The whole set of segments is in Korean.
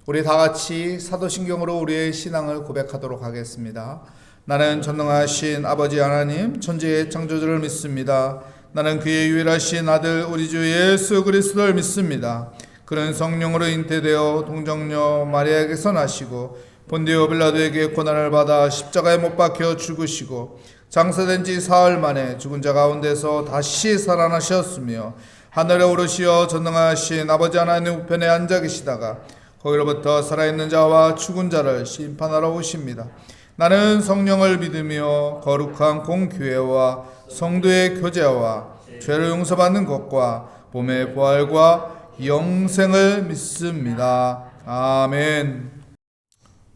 우리 다 같이 사도신경으로 우리의 신앙을 고백하도록 하겠습니다. 나는 전능하신 아버지 하나님 천지의 창조주를 믿습니다. 나는 그의 유일하신 아들 우리 주 예수 그리스도를 믿습니다. 그는 성령으로 잉태되어 동정녀 마리아에게서 나시고 본디오 빌라도에게 고난을 받아 십자가에 못 박혀 죽으시고 장사된 지 사흘 만에 죽은 자 가운데서 다시 살아나셨으며 하늘에 오르시어 전능하신 아버지 하나님 우편에 앉아 계시다가 거기로부터 살아있는 자와 죽은 자를 심판하러 오십니다. 나는 성령을 믿으며 거룩한 공교회와 성도의 교제와 죄를 용서받는 것과 몸의 부활과 영생을 믿습니다. 아멘.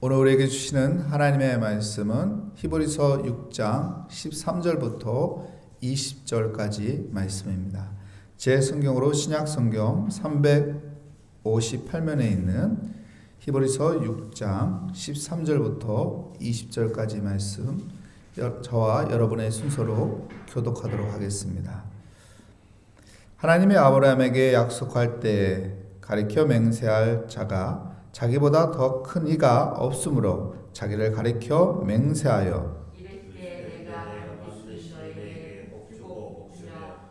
오늘 우리에게 주시는 하나님의 말씀은 히브리서 6장 13절부터 20절까지 말씀입니다. 제 성경으로 신약 성경 358면에 있는 히브리서 6장 13절부터 20절까지 말씀, 저와 여러분의 순서로 교독하도록 하겠습니다. 하나님이 아브라함에게 약속할 때에 가리켜 맹세할 자가 자기보다 더 큰 이가 없으므로 자기를 가리켜 맹세하여 이르시되 내가 반드시 너에게 복주고 복주며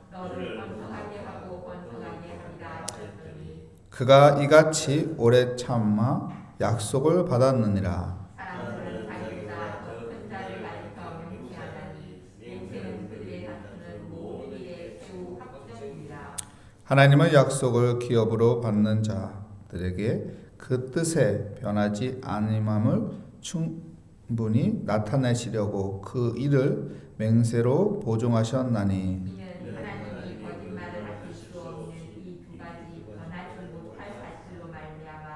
너를 번성하게 하고 번성하게 하리라 하셨더니 그가 이같이 오래 참아 약속을 받았느니라. 사람들은 자기보다 더 큰 자를 가리켜 맹세하나니 맹세는 그들의 다투는 모든 일에 매우 합정이라. 하나님은 약속을 기업으로 받는 자들에게 그 뜻에 변하지 아님함을 충분히 나타내시려고 그 일을 맹세로 보증하셨나니 이는 하나님이 거짓말을 하실 수 없는 이 두 가지 변하지 못할 사실로 말미암아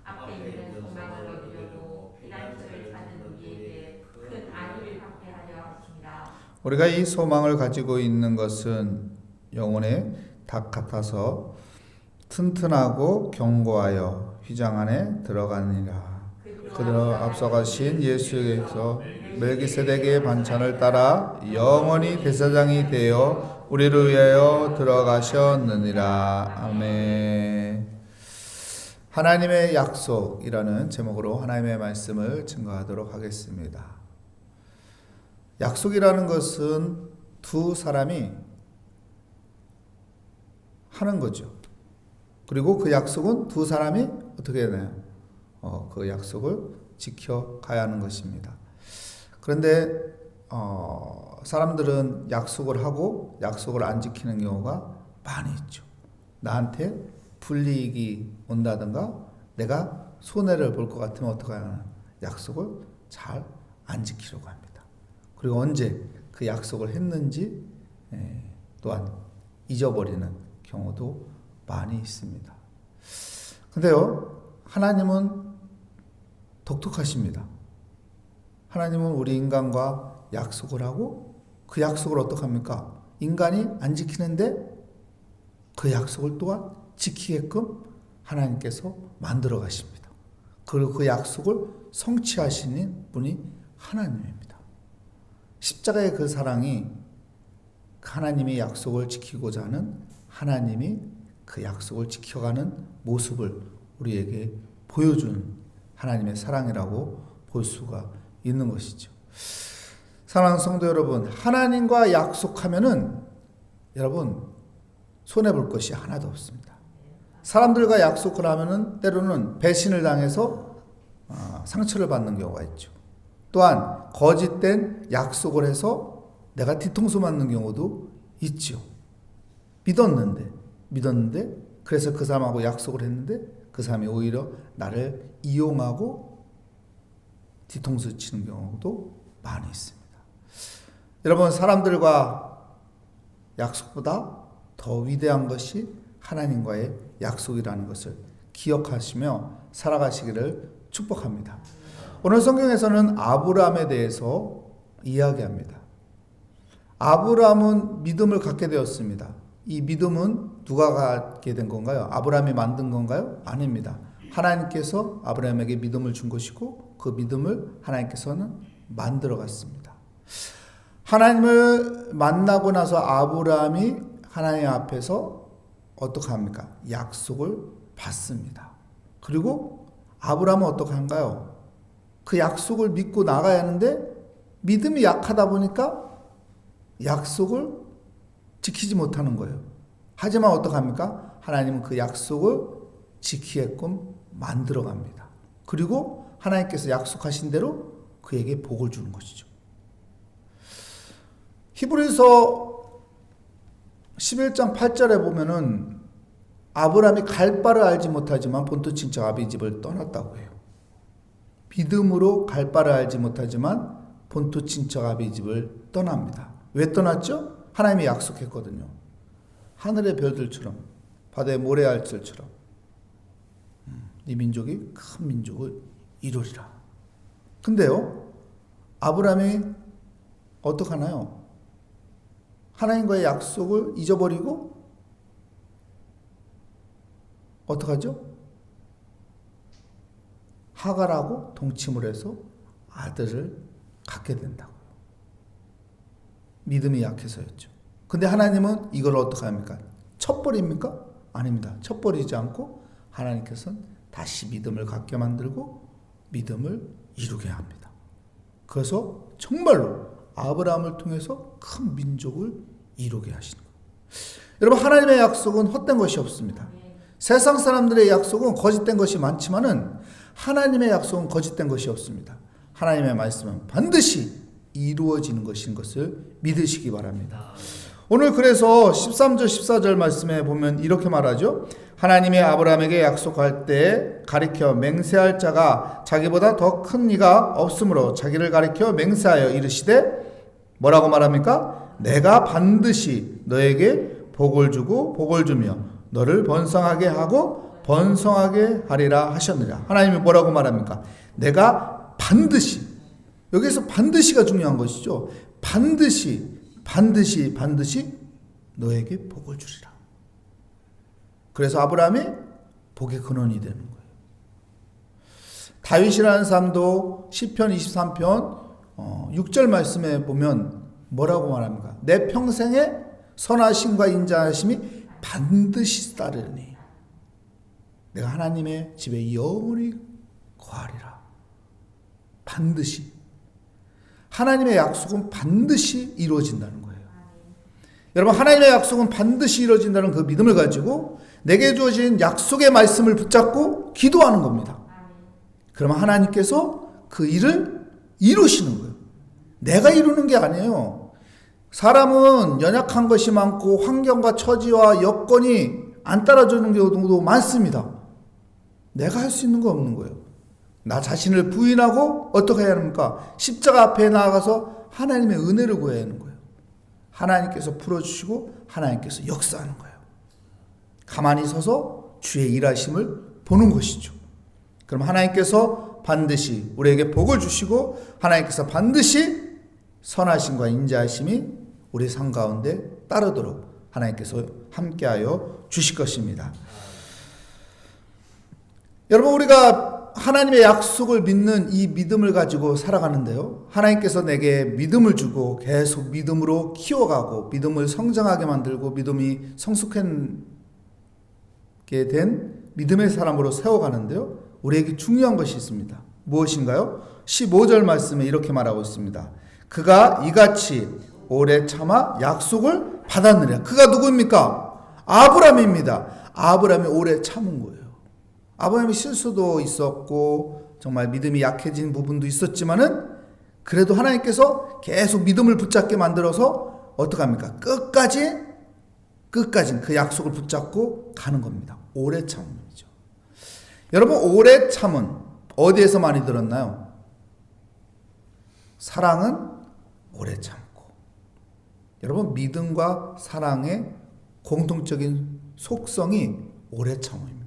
앞에 있는 소망을 얻으려고 피난처를 찾는 우리에게 큰 안위를 받게 하려 하십니다. 우리가 이 소망을 가지고 있는 것은 영혼의 닭 같아서 튼튼하고 견고하여 휘장 안에 들어가니라. 그들은 앞서가신 예수에게서 멜기세덱의 반찬을 따라 영원히 대사장이 되어 우리를 위하여 들어가셨느니라. 아멘. 하나님의 약속이라는 제목으로 하나님의 말씀을 증거하도록 하겠습니다. 약속이라는 것은 두 사람이 하는 거죠. 그리고 그 약속은 두 사람이 어떻게 해야 되나요? 그 약속을 지켜가야 하는 것입니다. 그런데 사람들은 약속을 하고 약속을 안 지키는 경우가 많이 있죠. 나한테 불이익이 온다든가 내가 손해를 볼 것 같으면 어떻게 하나 약속을 잘 안 지키려고 합니다. 그리고 언제 그 약속을 했는지 또한 잊어버리는 경우도 많이 있습니다. 근데요, 하나님은 독특하십니다. 하나님은 우리 인간과 약속을 하고 그 약속을 어떻게 합니까? 인간이 안 지키는데 그 약속을 또한 지키게끔 하나님께서 만들어 가십니다. 그리고 그 약속을 성취하시는 분이 하나님입니다. 십자가의 그 사랑이 하나님의 약속을 지키고자 하는 하나님이 그 약속을 지켜가는 모습을 우리에게 보여주는 하나님의 사랑이라고 볼 수가 있는 것이죠. 사랑하는 성도 여러분, 하나님과 약속하면은 여러분 손해볼 것이 하나도 없습니다. 사람들과 약속을 하면은 때로는 배신을 당해서 상처를 받는 경우가 있죠. 또한 거짓된 약속을 해서 내가 뒤통수 맞는 경우도 있죠. 믿었는데 그래서 그 사람하고 약속을 했는데 그 사람이 오히려 나를 이용하고 뒤통수 치는 경우도 많이 있습니다. 여러분, 사람들과 약속보다 더 위대한 것이 하나님과의 약속이라는 것을 기억하시며 살아가시기를 축복합니다. 오늘 성경에서는 아브라함에 대해서 이야기합니다. 아브라함은 믿음을 갖게 되었습니다. 이 믿음은 누가 갖게 된 건가요? 아브라함이 만든 건가요? 아닙니다. 하나님께서 아브라함에게 믿음을 준 것이고 그 믿음을 하나님께서는 만들어 갔습니다. 하나님을 만나고 나서 아브라함이 하나님 앞에서 어떻게 합니까? 약속을 받습니다. 그리고 아브라함은 어떡한가요? 그 약속을 믿고 나가야 하는데 믿음이 약하다 보니까 약속을 지키지 못하는 거예요. 하지만 어떡합니까? 하나님은 그 약속을 지키게끔 만들어 갑니다. 그리고 하나님께서 약속하신 대로 그에게 복을 주는 것이죠. 히브리서 11장 8절에 보면은 아브라함이 갈 바를 알지 못하지만 본토 친척 아비 집을 떠났다고 해요. 믿음으로 갈 바를 알지 못하지만 본토 친척 아비 집을 떠납니다. 왜 떠났죠? 하나님이 약속했거든요. 하늘의 별들처럼 바다의 모래알들처럼 네 민족이 큰 민족을 이루리라. 근데요, 아브라함이 어떡하나요? 하나님과의 약속을 잊어버리고 어떡하죠? 하갈하고 동침을 해서 아들을 갖게 된다고요. 믿음이 약해서였죠. 근데 하나님은 이걸 어떻게 합니까? 쳐버립니까? 아닙니다. 쳐버리지 않고 하나님께서는 다시 믿음을 갖게 만들고 믿음을 이루게 합니다. 그래서 정말로 아브라함을 통해서 큰 민족을 이루게 하시는 거예요. 여러분, 하나님의 약속은 헛된 것이 없습니다. 세상 사람들의 약속은 거짓된 것이 많지만은 하나님의 약속은 거짓된 것이 없습니다. 하나님의 말씀은 반드시 이루어지는 것인 것을 믿으시기 바랍니다. 오늘 그래서 13절 14절 말씀에 보면 이렇게 말하죠. 하나님의 아브라함에게 약속할 때 가리켜 맹세할 자가 자기보다 더 큰 이가 없으므로 자기를 가리켜 맹세하여 이르시되 뭐라고 말합니까? 내가 반드시 너에게 복을 주고 복을 주며 너를 번성하게 하고 번성하게 하리라 하셨느니라. 하나님이 뭐라고 말합니까? 내가 반드시, 여기서 반드시가 중요한 것이죠. 반드시 너에게 복을 주리라. 그래서 아브라함이 복의 근원이 되는 거예요. 다윗이라는 사람도 시편 23편 6절 말씀에 보면 뭐라고 말합니까? 내 평생에 선하심과 인자하심이 반드시 따르니 내가 하나님의 집에 영원히 거하리라. 반드시. 하나님의 약속은 반드시 이루어진다는 거예요. 여러분, 하나님의 약속은 반드시 이루어진다는 그 믿음을 가지고 내게 주어진 약속의 말씀을 붙잡고 기도하는 겁니다. 그러면 하나님께서 그 일을 이루시는 거예요. 내가 이루는 게 아니에요. 사람은 연약한 것이 많고 환경과 처지와 여건이 안 따라주는 경우도 많습니다. 내가 할 수 있는 거 없는 거예요. 나 자신을 부인하고 어떻게 해야 합니까? 십자가 앞에 나아가서 하나님의 은혜를 구해야 하는 거예요. 하나님께서 풀어주시고 하나님께서 역사하는 거예요. 가만히 서서 주의 일하심을 보는 것이죠. 그럼 하나님께서 반드시 우리에게 복을 주시고 하나님께서 반드시 선하심과 인자하심이 우리 삶 가운데 따르도록 하나님께서 함께하여 주실 것입니다. 여러분, 우리가 하나님의 약속을 믿는 이 믿음을 가지고 살아가는데요. 하나님께서 내게 믿음을 주고 계속 믿음으로 키워가고 믿음을 성장하게 만들고 믿음이 성숙하게 된 믿음의 사람으로 세워가는데요. 우리에게 중요한 것이 있습니다. 무엇인가요? 15절 말씀에 이렇게 말하고 있습니다. 그가 이같이 오래 참아 약속을 받았느냐. 그가 누구입니까? 아브라함입니다. 아브라함이 오래 참은 거예요. 아브라함이 실수도 있었고 정말 믿음이 약해진 부분도 있었지만은 그래도 하나님께서 계속 믿음을 붙잡게 만들어서 어떡합니까? 끝까지 그 약속을 붙잡고 가는 겁니다. 오래 참음이죠. 여러분, 오래 참은 어디에서 많이 들었나요? 사랑은 오래 참고. 여러분, 믿음과 사랑의 공통적인 속성이 오래 참음입니다.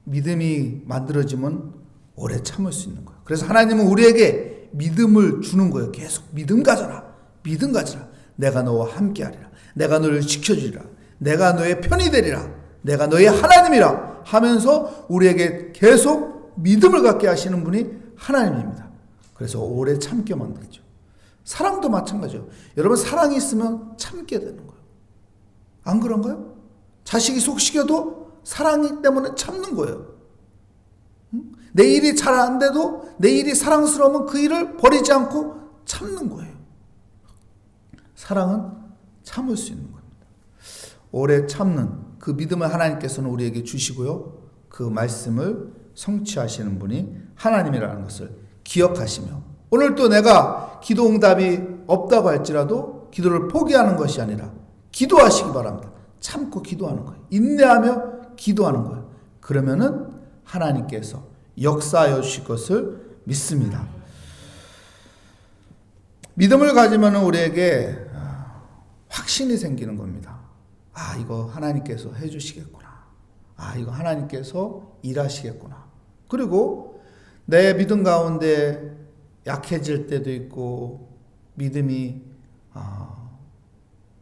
믿음이 만들어지면 오래 참을 수 있는 거예요. 그래서 하나님은 우리에게 믿음을 주는 거예요. 계속 믿음 가져라. 믿음 가져라. 내가 너와 함께하리라. 내가 너를 지켜주리라. 내가 너의 편이 되리라. 내가 너의 하나님이라 하면서 우리에게 계속 믿음을 갖게 하시는 분이 하나님입니다. 그래서 오래 참게 만들죠. 사랑도 마찬가지죠. 여러분, 사랑이 있으면 참게 되는 거예요. 안 그런가요? 자식이 속 시켜도 사랑이 때문에 참는 거예요. 내 일이 잘 안 돼도 내 일이 사랑스러우면 그 일을 버리지 않고 참는 거예요. 사랑은 참을 수 있는 겁니다. 오래 참는 그 믿음을 하나님께서는 우리에게 주시고요. 그 말씀을 성취하시는 분이 하나님이라는 것을 기억하시며, 오늘도 내가 기도 응답이 없다고 할지라도 기도를 포기하는 것이 아니라 기도하시기 바랍니다. 참고 기도하는 거예요. 인내하며 기도하는 거예요. 그러면은 하나님께서 역사하여 주실 것을 믿습니다. 믿음을 가지면 우리에게 확신이 생기는 겁니다. 아, 이거 하나님께서 해주시겠구나. 아, 이거 하나님께서 일하시겠구나. 그리고 내 믿음 가운데 약해질 때도 있고, 믿음이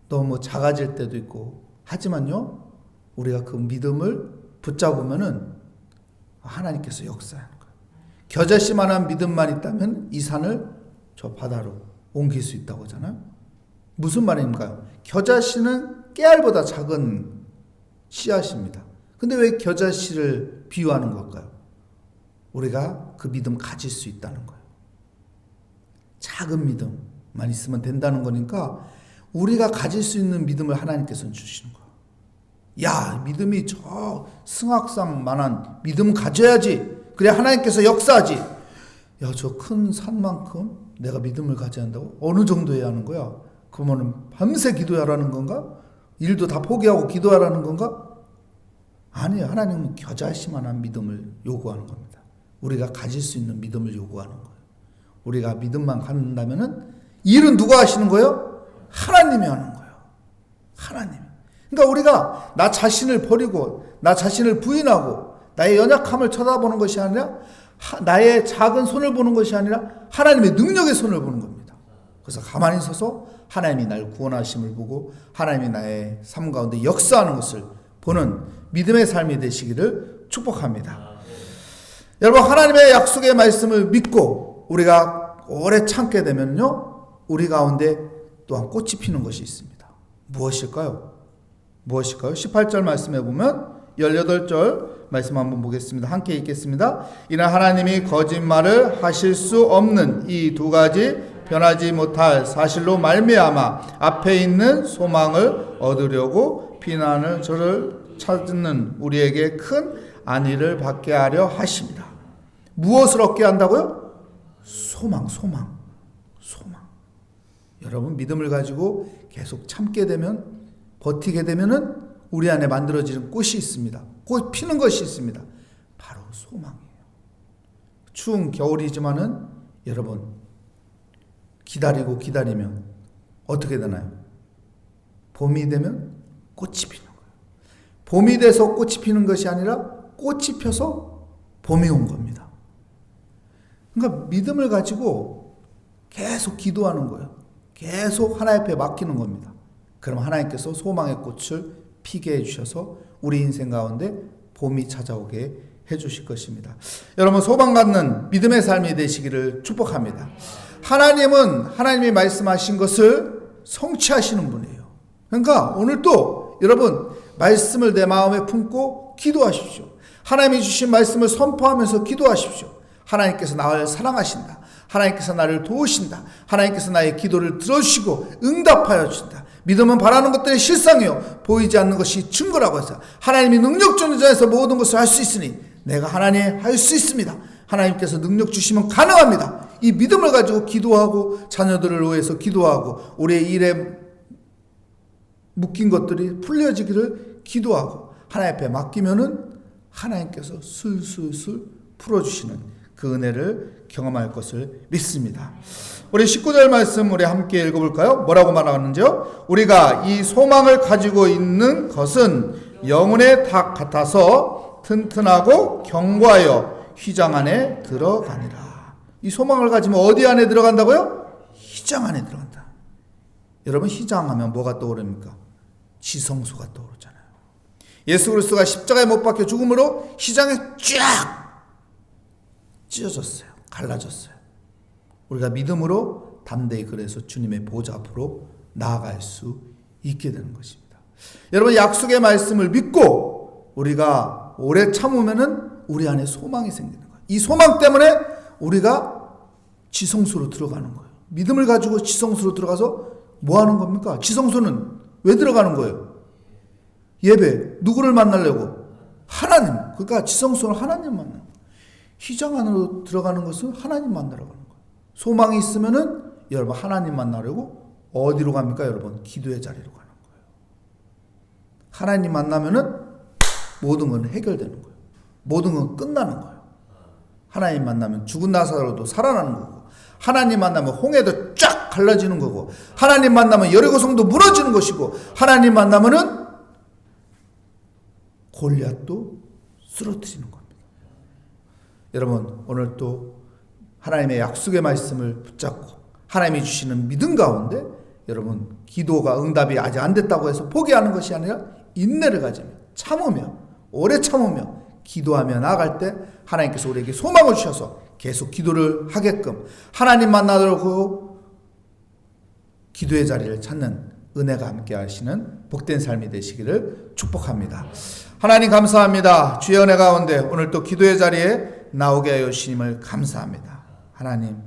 너무 작아질 때도 있고, 하지만요, 우리가 그 믿음을 붙잡으면은 하나님께서 역사하는 거예요. 겨자씨만한 믿음만 있다면 이 산을 저 바다로 옮길 수 있다고 하잖아요. 무슨 말인가요? 겨자씨는 깨알보다 작은 씨앗입니다. 근데 왜 겨자씨를 비유하는 걸까요? 우리가 그 믿음 가질 수 있다는 거예요. 작은 믿음만 있으면 된다는 거니까 우리가 가질 수 있는 믿음을 하나님께서는 주시는 거예요. 야, 믿음이 저 승악산만한 믿음 가져야지. 그래 하나님께서 역사하지. 야, 저 큰 산만큼 내가 믿음을 가져야 한다고? 어느 정도 해야 하는 거야? 그러면은 밤새 기도하라는 건가? 일도 다 포기하고 기도하라는 건가? 아니에요. 하나님은 겨자씨만한 믿음을 요구하는 겁니다. 우리가 가질 수 있는 믿음을 요구하는 거예요. 우리가 믿음만 갖는다면은 일은 누가 하시는 거예요? 하나님이 하는 거예요. 하나님. 그러니까 우리가 나 자신을 버리고 나 자신을 부인하고 나의 연약함을 쳐다보는 것이 아니라 나의 작은 손을 보는 것이 아니라 하나님의 능력의 손을 보는 겁니다. 그래서 가만히 서서 하나님이 날 구원하심을 보고 하나님이 나의 삶 가운데 역사하는 것을 보는 믿음의 삶이 되시기를 축복합니다. 여러분, 하나님의 약속의 말씀을 믿고 우리가 오래 참게 되면요, 우리 가운데 또한 꽃이 피는 것이 있습니다. 무엇일까요? 18절 말씀해 보면 18절 말씀 한번 보겠습니다. 함께 읽겠습니다. 이는 하나님이 거짓말을 하실 수 없는 이 두 가지 변하지 못할 사실로 말미암아 앞에 있는 소망을 얻으려고 피난을 저를 찾는 우리에게 큰 안위를 받게 하려 하십니다. 무엇을 얻게 한다고요? 소망. 여러분, 믿음을 가지고 계속 참게 되면, 버티게 되면은 우리 안에 만들어지는 꽃이 있습니다. 꽃 피는 것이 있습니다. 바로 소망이에요. 추운 겨울이지만은 여러분, 기다리면 어떻게 되나요? 봄이 되면 꽃이 피는 거예요. 봄이 돼서 꽃이 피는 것이 아니라 꽃이 펴서 봄이 온 겁니다. 그러니까 믿음을 가지고 계속 기도하는 거예요. 계속 하나님 앞에 맡기는 겁니다. 그럼 하나님께서 소망의 꽃을 피게 해주셔서 우리 인생 가운데 봄이 찾아오게 해주실 것입니다. 여러분, 소망 갖는 믿음의 삶이 되시기를 축복합니다. 하나님은 하나님이 말씀하신 것을 성취하시는 분이에요. 그러니까 오늘도 여러분, 말씀을 내 마음에 품고 기도하십시오. 하나님이 주신 말씀을 선포하면서 기도하십시오. 하나님께서 나를 사랑하신다. 하나님께서 나를 도우신다. 하나님께서 나의 기도를 들어주시고 응답하여 주신다. 믿음은 바라는 것들이 실상이요 보이지 않는 것이 증거라고 해서 하나님이 능력 주는 자에서 모든 것을 할 수 있으니 내가 하나님 할 수 있습니다. 하나님께서 능력 주시면 가능합니다. 이 믿음을 가지고 기도하고 자녀들을 위해서 기도하고 우리의 일에 묶인 것들이 풀려지기를 기도하고 하나님 앞에 맡기면은 하나님께서 술술술 풀어주시는 그 은혜를 경험할 것을 믿습니다. 우리 19절 말씀 우리 함께 읽어볼까요? 뭐라고 말하는지요? 우리가 이 소망을 가지고 있는 것은 영혼의 닭 같아서 튼튼하고 견고하여 휘장 안에 들어가니라. 이 소망을 가지면 어디 안에 들어간다고요? 휘장 안에 들어간다. 여러분, 휘장 하면 뭐가 떠오릅니까? 지성소가 떠오르잖아요. 예수 그리스도가 십자가에 못 박혀 죽음으로 휘장에 쫙 찢어졌어요. 갈라졌어요. 우리가 믿음으로 담대히 그래서 주님의 보좌 앞으로 나아갈 수 있게 되는 것입니다. 여러분, 약속의 말씀을 믿고 우리가 오래 참으면은 우리 안에 소망이 생기는 거예요. 이 소망 때문에 우리가 지성소로 들어가는 거예요. 믿음을 가지고 지성소로 들어가서 뭐 하는 겁니까? 지성소는 왜 들어가는 거예요? 예배. 누구를 만나려고? 하나님. 그러니까 지성소는 하나님 만나는 거예요. 휘장 안으로 들어가는 것은 하나님 만나러 가는 거예요. 소망이 있으면은 여러분 하나님 만나려고 어디로 갑니까? 여러분 기도의 자리로 가는 거예요. 하나님 만나면은 모든 건 해결되는 거예요. 모든 건 끝나는 거예요. 하나님 만나면 죽은 나사로도 살아나는 거고, 하나님 만나면 홍해도 쫙 갈라지는 거고, 하나님 만나면 여리고성도 무너지는 것이고, 하나님 만나면은 골리앗도 쓰러뜨리는 겁니다. 여러분 오늘 또 하나님의 약속의 말씀을 붙잡고 하나님이 주시는 믿음 가운데 여러분 기도가 응답이 아직 안 됐다고 해서 포기하는 것이 아니라 인내를 가지며 참으며 오래 참으며 기도하며 나아갈 때 하나님께서 우리에게 소망을 주셔서 계속 기도를 하게끔 하나님 만나려고 기도의 자리를 찾는 은혜가 함께 하시는 복된 삶이 되시기를 축복합니다. 하나님 감사합니다. 주의 은혜 가운데 오늘 또 기도의 자리에 나오게 하여 주심을 감사합니다. 하나님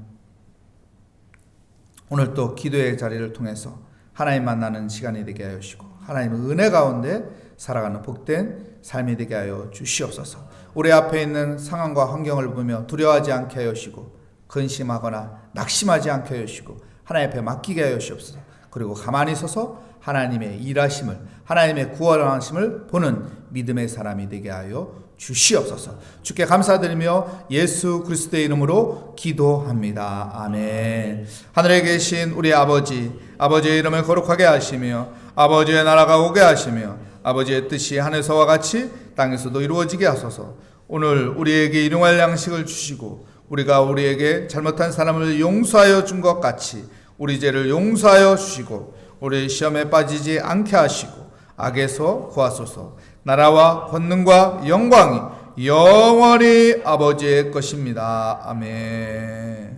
오늘 또 기도의 자리를 통해서 하나님 만나는 시간이 되게 하여 주시고 하나님의 은혜 가운데 살아가는 복된 삶이 되게 하여 주시옵소서. 우리 앞에 있는 상황과 환경을 보며 두려워하지 않게 하여 주시고 근심하거나 낙심하지 않게 하여 주시고 하나님 앞에 맡기게 하여 주시옵소서. 그리고 가만히 서서 하나님의 일하심을 하나님의 구원하심을 보는 믿음의 사람이 되게 하여 주시옵소서. 주께 감사드리며 예수 그리스도의 이름으로 기도합니다. 아멘. 하늘에 계신 우리 아버지, 아버지의 이름을 거룩하게 하시며 아버지의 나라가 오게 하시며 아버지의 뜻이 하늘에서와 같이 땅에서도 이루어지게 하소서. 오늘 우리에게 일용할 양식을 주시고 우리가 우리에게 잘못한 사람을 용서하여 준 것 같이 우리 죄를 용서하여 주시고 우리 시험에 빠지지 않게 하시고 악에서 구하소서. 나라와 권능과 영광이 영원히 아버지의 것입니다. 아멘.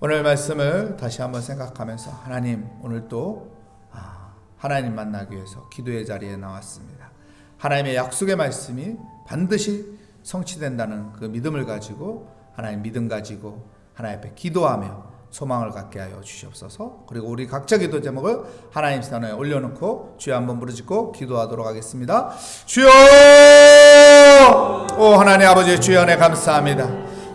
오늘 말씀을 다시 한번 생각하면서 하나님 오늘 또 하나님 만나기 위해서 기도의 자리에 나왔습니다. 하나님의 약속의 말씀이 반드시 성취된다는 그 믿음을 가지고 하나님 믿음 가지고 하나님 앞에 기도하며 소망을 갖게 하여 주시옵소서. 그리고 우리 각자 기도 제목을 하나님 선에 올려놓고 주여 한번 부르짖고 기도하도록 하겠습니다. 주여! 오 하나님 아버지 주여 은혜 감사합니다.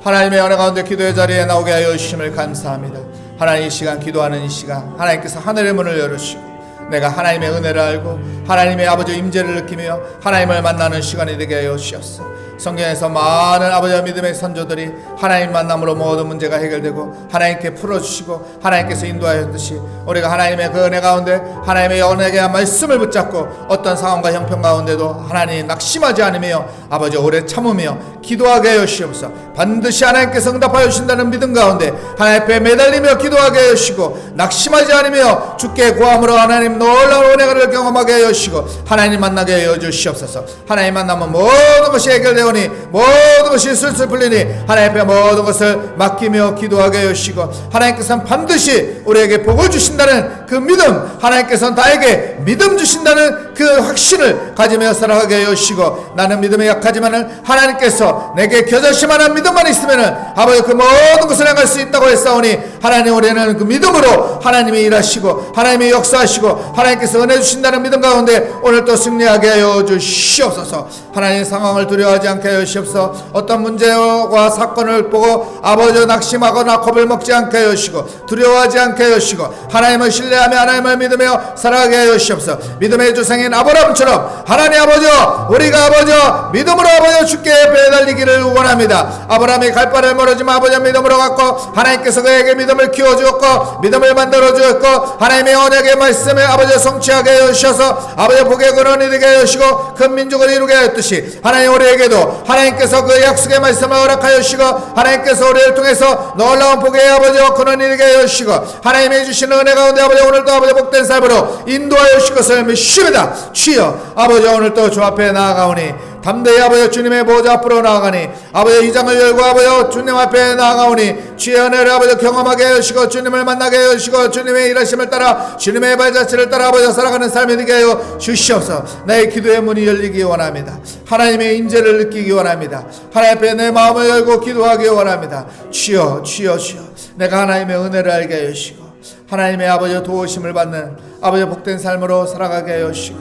하나님의 은혜 가운데 기도의 자리에 나오게 하여 주심을 감사합니다. 하나님 이 시간 기도하는 이 시간 하나님께서 하늘의 문을 열으시고 내가 하나님의 은혜를 알고 하나님의 아버지 임재를 느끼며 하나님을 만나는 시간이 되게 하여 주시옵소서. 성경에서 많은 아버지와 믿음의 선조들이 하나님 만남으로 모든 문제가 해결되고 하나님께 풀어주시고 하나님께서 인도하였듯이 우리가 하나님의 그 은혜 가운데 하나님의 은혜의 말씀을 붙잡고 어떤 상황과 형편 가운데도 하나님 낙심하지 않으며 아버지 오래 참으며 기도하게 하여 주시옵소서. 반드시 하나님께서 응답하여 주신다는 믿음 가운데 하나님 앞에 매달리며 기도하게 하여 주시고 낙심하지 않으며 주께 구함으로 하나님 놀라운 은혜를 경험하게 하여 주시고 하나님 만나게 하여 주시옵소서. 하나님 만나면 모든 것이 해결되오니 모든 것이 술술 풀리니 하나님 앞에 모든 것을 맡기며 기도하게 하여 주시고 하나님께서는 반드시 우리에게 복을 주신다는 그 믿음 하나님께서는 나에게 믿음 주신다는 그 확신을 가지며 살아가게 하여 주시고 나는 믿음에 약하지만은 하나님께서 내게 겨자씨만한 믿음만 있으면은 아버지 그 모든 것을 행할 수 있다고 했사오니 하나님 우리는 그 믿음으로 하나님이 일하시고 하나님이 역사하시고 하나님께서 은혜 주신다는 믿음 가운데 오늘 또 승리하게 하여 주시옵소서. 하나님의 상황을 두려워하지 않게 하여 주시옵소서. 어떤 문제와 사건을 보고 아버지 낙심하거나 겁을 먹지 않게 하여 주시고 두려워하지 않게 하여 주시고 하나님을 신뢰하며 하나님을 믿으며 살아가게 하여 주시옵소서. 믿음의 조상인 아브라함처럼 하나님 아버지 우리가 아버지 믿음으로 아버지 주께 매달리기를 원합니다. 아브라함이 갈 바를 모르지만 아버지 믿음으로 갔고 하나님께서 그에게 믿음을 키워주었고 믿음을 만들어주었고 하나님의 언약의 말씀을 아버지 성취하게 하여 주셔서 아버지 복의 근원이 되게 하여 주시고 큰 민족을 이루게 하였듯이 하나님 우리에게도 하나님께서 그 약속의 말씀을 허락하여 주시고 하나님께서 우리를 통해서 놀라운 복의 아버지 근원이 되게 하여 주시고 하나님이 주시는 은혜 가운데 아버지 오늘도 아버지 복된 삶으로 인도하여 주실 것을 믿습니다. 주여 아버지 오늘도 주 앞에 나아가오니 담대히 아버지 주님의 보좌 앞으로 나아가니 아버지 이 장을 열고 아버지 주님 앞에 나아가오니 주의 은혜를 아버지 경험하게 하시고 주님을 만나게 하시고 주님의 일하심을 따라 주님의 발자취를 따라 아버지 살아가는 삶이 되게 하여 주시옵소서. 나의 기도의 문이 열리기 원합니다. 하나님의 임재를 느끼기 원합니다. 하나님 앞에 내 마음을 열고 기도하기 원합니다. 주여 주여 주여 내가 하나님의 은혜를 알게 하여 주시고 하나님의 아버지 도우심을 받는 아버지 복된 삶으로 살아가게 하여 주시고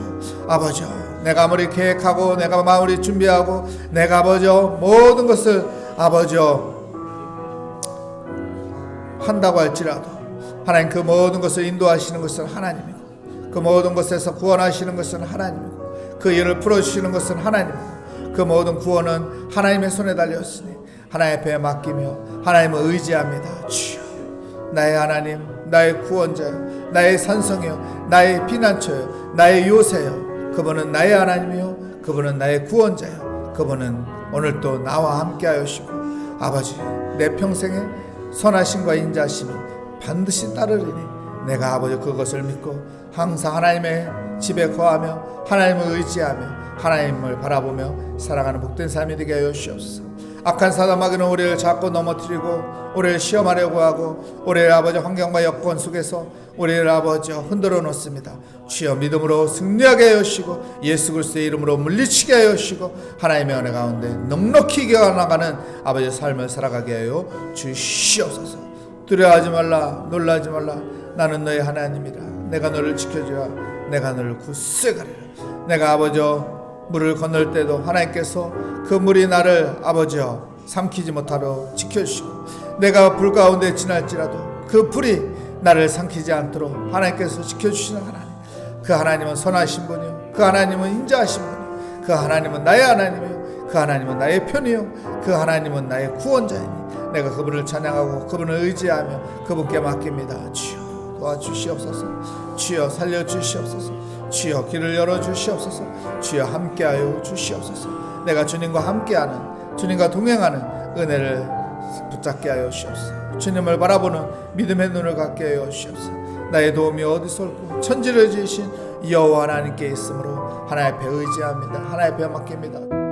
아버지 내가 아무리 계획하고 내가 마무리 준비하고 내가 아버지 모든 것을 아버지 한다고 할지라도 하나님 그 모든 것을 인도하시는 것은 하나님이고 그 모든 것에서 구원하시는 것은 하나님이고 그 일을 풀어주시는 것은 하나님이고 그 모든 구원은 하나님의 손에 달렸으니 하나님 앞에 맡기며 하나님을 의지합니다. 주여 나의 하나님 나의 구원자여 나의 산성이여 나의 피난처여 나의 요새여 그분은 나의 하나님이요 그분은 나의 구원자요 그분은 오늘도 나와 함께하여 주시고 아버지 내 평생의 선하심과 인자심이 반드시 따르리니 내가 아버지 그것을 믿고 항상 하나님의 집에 거하며 하나님을 의지하며 하나님을 바라보며 살아가는 복된 삶이 되게 하여 주시옵소서. 악한 사단마귀는 우리를 자꾸 넘어뜨리고 우리를 시험하려고 하고 우리를 아버지 환경과 여건 속에서 우리를 아버지 흔들어 놓습니다. 주여 믿음으로 승리하게 하여 주시고 예수 그리스도의 이름으로 물리치게 하여 주시고 하나님의 은혜 가운데 넉넉히 이겨나가는 아버지 삶을 살아가게 하여 주시옵소서. 두려워하지 말라 놀라지 말라 나는 너의 하나님이라 내가 너를 지켜주라 내가 너를 굳세가리라. 내가 아버지 물을 건널 때도 하나님께서 그 물이 나를 아버지여 삼키지 못하도록 지켜주시고 내가 불 가운데 지날지라도 그 불이 나를 삼키지 않도록 하나님께서 지켜주시는 하나님 그 하나님은 선하신 분이요 그 하나님은 인자하신 분이요 그 하나님은 나의 하나님이요 그 하나님은 나의 편이요 그 하나님은 나의 구원자이니 내가 그분을 찬양하고 그분을 의지하며 그분께 맡깁니다. 주여 도와주시옵소서. 주여 살려주시옵소서. 주여 길을 열어주시옵소서. 주여 함께하여 주시옵소서. 내가 주님과 함께하는 주님과 동행하는 은혜를 붙잡게 하여 주시옵소서. 주님을 바라보는 믿음의 눈을 갖게 하여 주시옵소서. 나의 도움이 어디서 올고 천지를 지으신 여호와 하나님께 있으므로 하나님 앞에 의지합니다. 하나님 앞에 맡깁니다.